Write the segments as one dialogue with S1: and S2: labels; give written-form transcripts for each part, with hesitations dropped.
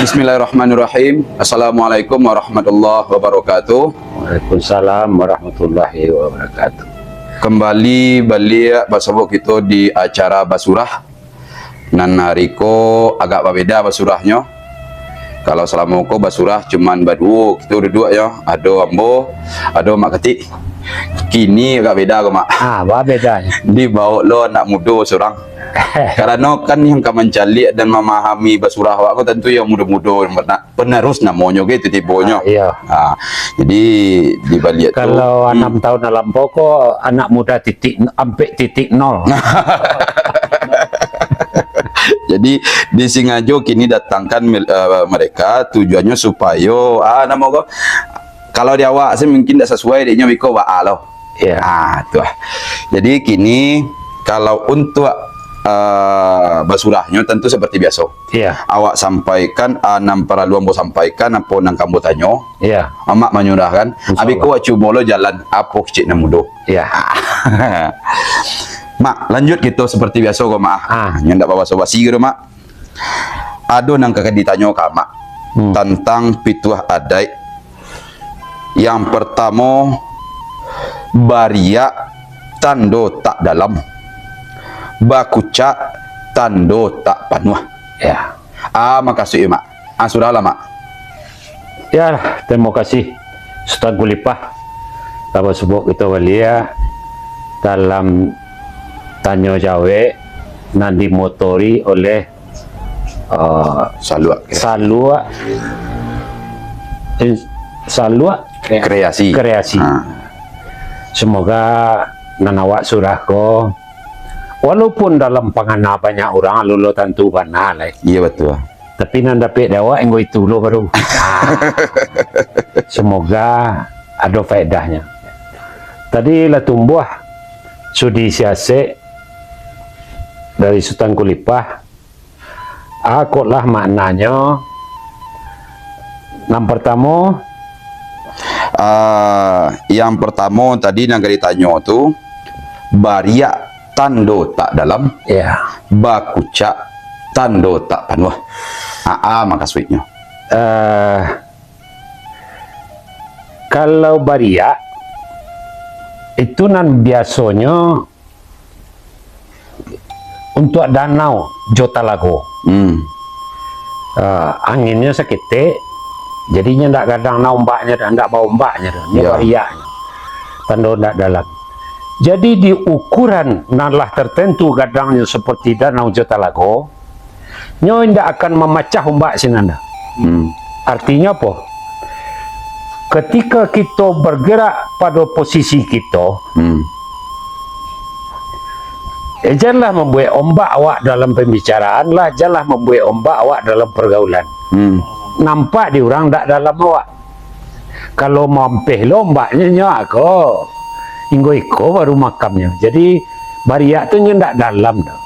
S1: Bismillahirrahmanirrahim. Assalamualaikum warahmatullahi wabarakatuh.
S2: Waalaikumsalam warahmatullahi wabarakatuh.
S1: Kembali balik bersama kita di acara basurah. Nan hari ko agak berbeda basurahnya. Kalau selama ko basurah cuman berdua, kita duduk ya. Ada ambo, ada mak ketik. Kini agak beda ko mak.
S2: Apa bedanya?
S1: Di bawa lo anak muda seorang. Karena kan yang kamu mencari dan memahami basurah awak tentu yang muda-muda penerus namanya gitu tibonya.
S2: Iya.
S1: Jadi di balik
S2: kalau 6 tahun dalam pokok anak muda sampai titik nol.
S1: Jadi di Singajo kini datangkan mereka tujuannya supaya nama kok kalau di awak sih mungkin tidak sesuai dia wiko wa loh.
S2: Iya.
S1: Tuh. Jadi kini kalau untuk basurahnya tentu seperti biasa.
S2: Iya.
S1: Awak sampaikan enam perlu ambo sampaikan apa nang kamu tanya.
S2: Iya.
S1: Amak menyurahkan. Abi ko coba lo jalan apa cik namudo.
S2: Iya.
S1: Mak lanjut gitu seperti biasa kok mak. Nyendak bawa basi gitu mak. Ado nang kakak ditanya ke mak tentang pituah adai. Yang pertama baria tando tak dalam. Bakuca tando tak panuh.
S2: Ya.
S1: Makasih mak. Sudahlah mak.
S2: Ya, terima kasih Ustaz Gulipah. Kalau sebut kita walia dalam tanya jawab nan dimotori oleh Salua
S1: kreasi.
S2: Semoga nanawak surah ko walaupun dalam panganah banyak orang lulu tentu panah lah.
S1: Iya betul.
S2: Tapi nan dapat dawa enggo itu lo baru. Semoga ada faedahnya. Tadi lah tumbuh sudi siasek dari Sultan Kulipah. Aku lah maknanya.
S1: Yang pertama tadi yang ditanya tu baria tando tak dalam,
S2: ya.
S1: Bakuca tando tak panuh. Makasihnya.
S2: Kalau baria itu nan biasanya untuk danau Jotalago. Anginnya seketik, jadinya ndak kadang ombaknya, ndak bawa ombaknya, dia barianya. Tando ndak dalam. Jadi di ukuran nanlah tertentu gadangnya seperti danau Jotalago, nyo ndak akan memecah ombak sinanda. Artinya apa? Ketika kita bergerak pada posisi kita, janganlah membuat ombak awak dalam pembicaraan lah, janganlah membuat ombak awak dalam pergaulan. Nampak di orang tak dalam awak. Kalau mampih lombaknya nyak ko, inggo iko baru makamnya. Jadi bariak tu nyak dalam dah.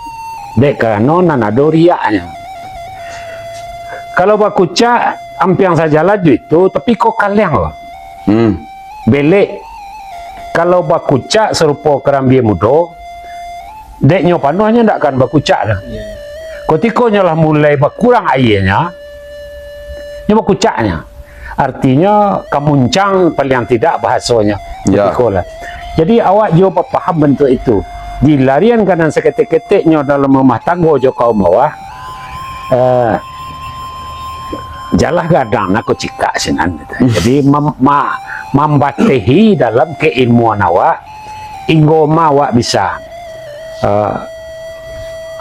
S2: Dek kerana nan ada riaknya. Kalau bakuca ampiang saja laju itu, tapi kok kaliang lah. Belek. Kalau bakuca serupa kerambi mudo, deknya panuhnya ndak akan bakuca dah. Ketika nyalah mulai berkurang airnya, ini bakucanya. Artinya kemuncang paling tidak bahasanya. Jadi awak juga paham bentuk itu. Dilarian kanan seketik-ketiknya dalam rumah tangga jo kaum bawah. Jalah gadang aku cika sinan. Jadi membatehi dalam keilmuan awak, ingoma awak bisa.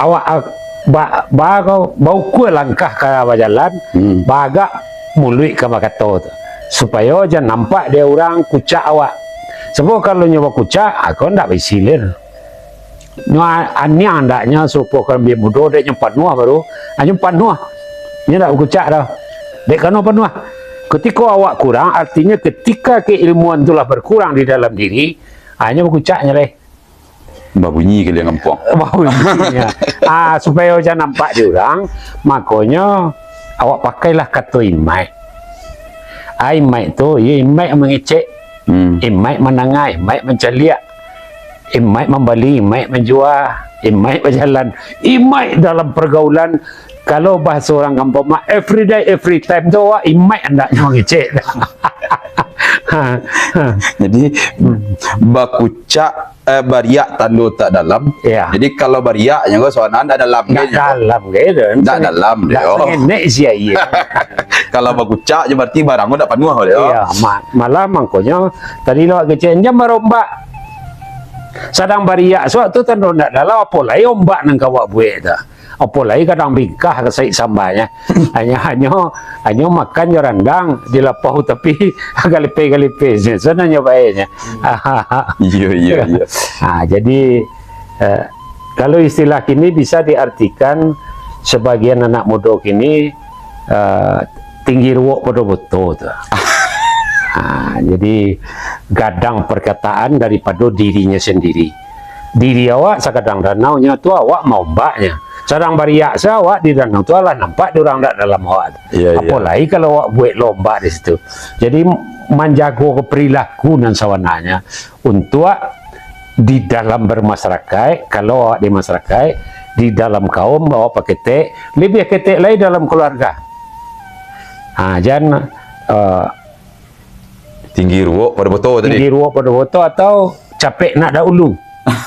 S2: Awak bau kue langkah ke jalan, baga mului ke makato supaya jangan nampak dia orang kucak awak. Sebab kalau nyoba kucak, aku ndak bisilir. Nyoba aneh andaknya supaya kalau dia muda dia nyempat nuah baru, nyempat nuah, dia ndak kucak dah. Dek kano penuh. Ketika awak kurang, artinya ketika keilmuan itulah berkurang di dalam diri, hanya berkucaknya leh.
S1: Bunyi kali yang ngempong.
S2: Bunyinya. Supaya jangan nampak di orang, makanya awak pakailah kata imai. Imai itu, ya imai mengecek, imai menangai, imai menceliak, imai membeli, imai menjual, imai berjalan, imai dalam pergaulan Kalau bahasa orang kampung mak, every day, every time tu awak imai andaknya ngecek.
S1: Jadi bakucak bariak tando tak dalam.
S2: Ya.
S1: Jadi kalau bariaknya kau soalan tak dalam
S2: Tak
S1: dia.
S2: dalam gitu.
S1: Tak dalam dia.
S2: Tak sengenek sia iya.
S1: Kalau bakucak je berarti barang kau tak penuh dia.
S2: Iya, malah mangkonya tadi lawak kecek jam merombak. Sadang bariak suatu tando nak dalam apa lai ombak nang kawak buat dah. Apa lai kadang bingkah ke saik sambanya. hanya makan je randang di lapau tapi galipe sebenarnya baiknya.
S1: Iya.
S2: Jadi kalau istilah kini bisa diartikan sebagian anak muda kini tinggi ruwak pada betul tu. Jadi gadang perkataan daripada dirinya sendiri. Diri awak sekadang danaunya tu awak mau mbaknya. Sedang bariak awak di danau tu lah nampak diorang tak dalam awak.
S1: Iya,
S2: Apalagi kalau awak buat lomba di situ. Jadi menjaga perilaku dan sawananya untuk di dalam bermasyarakat. Kalau awak di masyarakat, di dalam kaum awak pakai ketek, lebih ketek lagi dalam keluarga. Jangan
S1: Tinggi ruwak pada botol tadi.
S2: tinggi ruwak pada botol atau capek nak dahulu.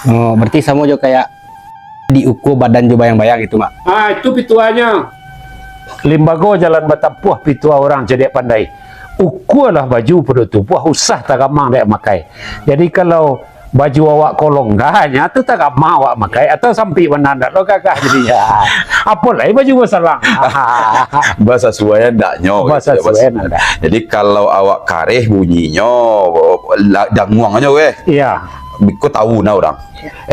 S3: Oh, berarti sama juga kayak diukur badan juga bayang-bayang itu, Mak.
S2: Itu pituanya. Limbago jalan Batampuah pitua orang jadi pandai. Ukurlah baju pada tubuh usah tak gamang dia makai. Jadi kalau baju awak kolongganya tu tak gamang awak makai atau sampai menanda lo kakak jadinya. Apa lagi baju masalah.
S1: Bahasa suayan tak nyok.
S2: Bahasa suayan ada.
S1: Jadi kalau awak kareh bunyinya danguangnya weh.
S2: Iya.
S1: Kau tahu nah orang.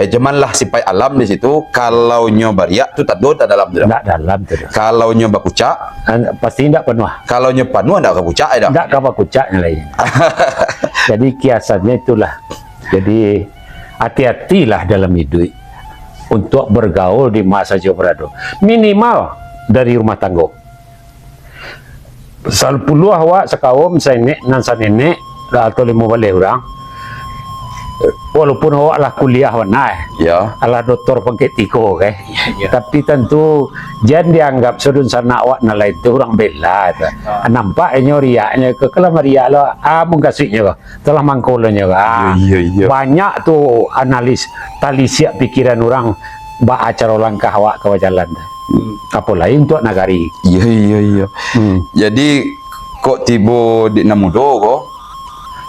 S1: Cuman lah sifat alam di situ. Kalau nyo bariak tu tak dalam tu.
S2: Tak dalam tu.
S1: Kalau nyo bakucak,
S2: Pasti tidak penuh.
S1: kalau nyo panuh tak kebucak dah.
S2: Tak kabar kucaknya lain. Jadi kiasannya itulah. Jadi hati-hatilah dalam hidup untuk bergaul di masa Jobrado. Minimal dari rumah tangga. Pasal puluh awak sekaum nenek nan nenek atau 5 balik orang. Walaupun awak lah kuliah warna
S1: Ya.
S2: ala doktor pangkat tiko tapi tentu jangan dianggap sudun sana awak na lain tu orang bela nampaknya riaknya ke kalau riak lo mengkasihnya ko telah mangkolnya ko
S1: Iya.
S2: banyak tu analis tali siap pikiran orang ba acara langkah awak ke jalan apa lain untuk nagari.
S1: Iya. Jadi kok tiba di namudo kok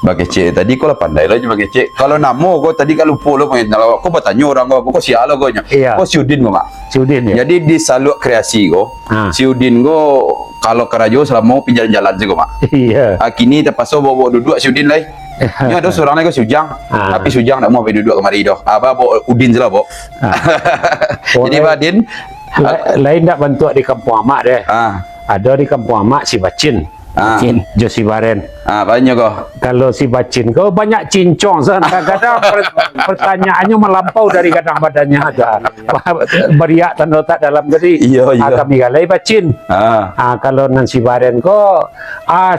S1: bagi cik tadi kau lah pandai lah je bagi cik. Kalau namo kau tadi kalau lupa lo main kalau kau bertanya orang kau sial lo kau nya.
S2: Iya.
S1: Kau si Udin kau mak.
S2: Si Udin ya.
S1: Jadi di saluk kreasi kau. Si Udin kau kalau kerajo selama pi jalan-jalan je kau mak.
S2: Iya.
S1: Kini terpaksa bawa duduk si Udin lah. Ni ada seorang lagi si Ujang. Tapi si Ujang tak mau pergi duduk kemari dah. Apa bawa Udin je lah bawa. Jadi Badin
S2: lain tak bantu di kampung amak deh. Ada di kampung amak si Bacin. Josi Baren.
S1: Banyak kau.
S2: Kalau si Bacin kau banyak cincong kadang-kadang pertanyaannya melampau dari kadang badannya ada. Beriak tanda tak dalam jadi.
S1: Iya.
S2: Kami galai Bacin. Kalau nan si Baren kau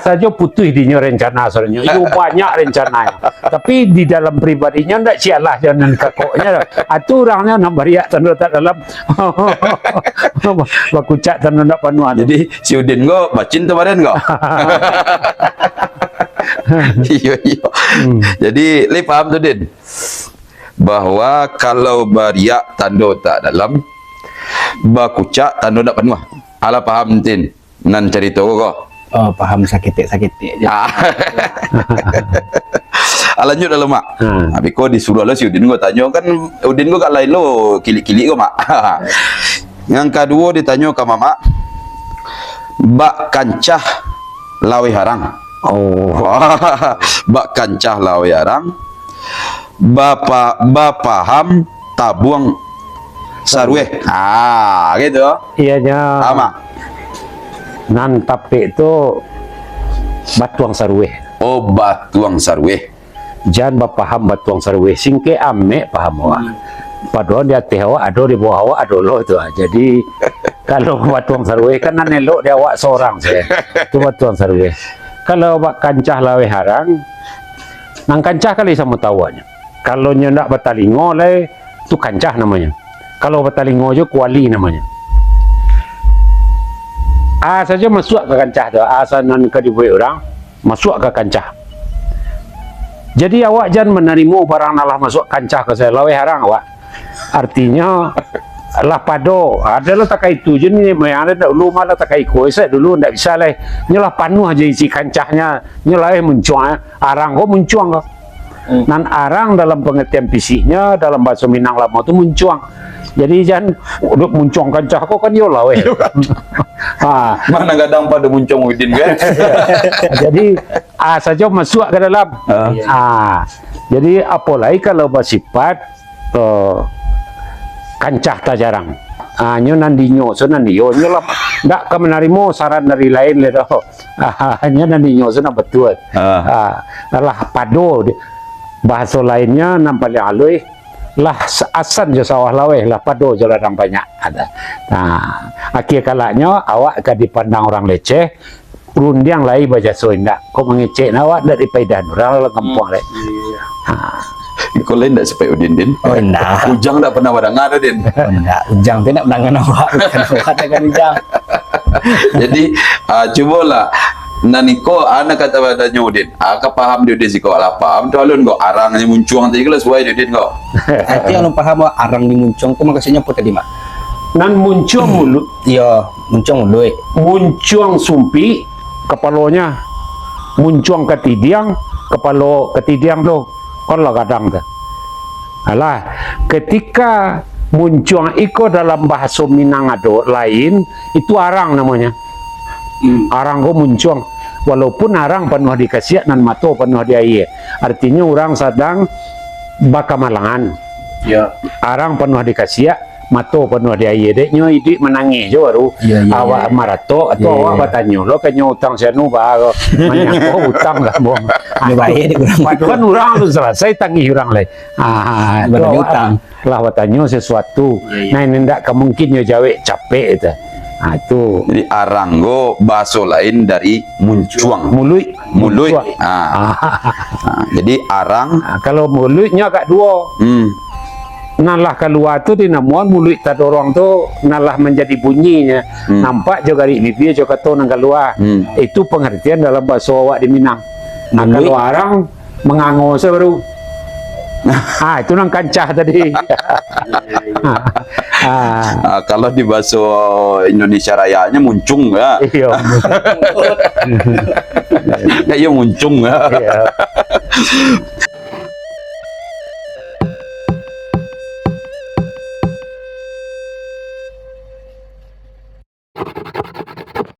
S2: saja putih dinya rencana soalnya. Itu banyak rencananya. Tapi di dalam pribadinya ndak sialah jangan kakoknya. Atu orangnya nak beriak tanda tak dalam. Bakucak tanda tak panuan.
S1: Jadi si Udin kau Bacin tu Baren kau. Iya. Jadi le paham tu Din bahwa kalau bariak tando tak dalam bakucak tando tak penuh. Ala paham Din nan cerita kau.
S3: Oh, paham sakit.
S1: Lanjut dalam mak. Tapi kau disuruh lah si Udin kau tanya kan Udin kau kat lain lo kilik-kilik kau mak. Yang kedua ditanya ke mama bak kancah lawe harang. Bak kancah lawe harang. Bapaham tabuang sarweh. Gitu.
S2: Iyanya.
S1: Sama.
S2: Nan tapi itu batuang sarweh.
S1: Batuang sarweh.
S2: Jangan paham batuang sarweh singke ame paham awak. Padahal di hati awak ada di bawah awak ada lo itu. Jadi kalau batuang sarweh kan nan elok dia awak seorang saya. Itu batuang sarweh. Kalau bak kancah lawe harang, nang kancah kali sama tawanya. Kalau nyendak batalingo le, itu kancah namanya. Kalau batalingo je kuali namanya. saja masuk ke kancah tu, sanan ke dibuat orang masuk ke kancah. Jadi awak jangan menerima barang nalah masuk kancah ke saya laweh harang awak. Artinya lah pado adalah tak itu je ni yang ada dulu malah tak ikut saya dulu ndak bisa lah nyelah panuh aja isi kancahnya nyelah muncuang arang kok muncuang kok nan arang dalam pengertian fisiknya dalam bahasa Minang lama tu muncuang jadi jangan uduk muncuang kancah kok kan yo lah weh
S1: Mana kadang pada muncung Udin kan?
S2: jadi saja masuk ke dalam jadi apalagi kalau bersifat kancah tak jarang. Nyo nandinyo, so nandiyo, nyo lah, ndak ke menerima saran dari lain le doh. Hanya nandinyo, so nak betul. Lah pado, bahasa lainnya nampak alui, lah asan je sawah laweh, lah pado je larang banyak ada. Akhir kalanya awak akan dipandang orang leceh, rundiang lai baca so indak. Kau mengecek awak dari paidan orang kampung le.
S1: Kau lain tak sampai Udin Din?
S3: Oh enggak.
S1: Ujang tak pernah wadang ada Din.
S3: Oh enggak. Ujang tu nak menangan awak. Bukan awak dengan Ujang.
S1: Jadi cubalah naniko anak kata pada Udin. Kau paham dia si kau lah paham tu alun kau arangnya muncuang tadi kelas suai Udin kau.
S3: Nanti yang paham arang di muncung tu maksudnya apa tadi mak?
S2: Nan muncung mulut,
S3: Iya, muncung mulut.
S2: muncung sumpi kepalanya, muncung ketidiang kepala ketidiang tu. Kalau kadang tu. Alah, ketika muncung iko dalam bahasa Minang ado lain itu arang namanya. Arang ko muncung. Walaupun arang penuh dikasih nan mato penuh di air. Artinya orang sedang bakamalangan.
S1: Ya.
S2: Arang penuh dikasih mato penuh di air. Deknya idik menangis je baru. Awak marato atau awak bertanya lo kanya utang sianu bahago. Banyak utang lah bong.
S3: Baik
S2: Padahal orang tu selesai tangi orang lain.
S3: Bertanya utang.
S2: Lah bertanya sesuatu. Nah ini ndak kemungkin yo jawe capek itu. Itu.
S1: Jadi aranggo bahasa lain dari muncuang.
S2: Mulut.
S1: Mulut. Jadi arang.
S2: Kalau mulutnya agak dua. Nalah keluar tu dinamuan mulut tak dorong tu nalah menjadi bunyinya. Nampak juga di bibir juga tu nang keluar. Itu pengertian dalam bahasa awak di Minang. Nah, kalau orang mengango baru. Itu nang kancah tadi.
S1: Kalau di bahasa Indonesia Rayanya muncung ya.
S2: Iya.
S1: Kayak muncung ya.
S2: Iya.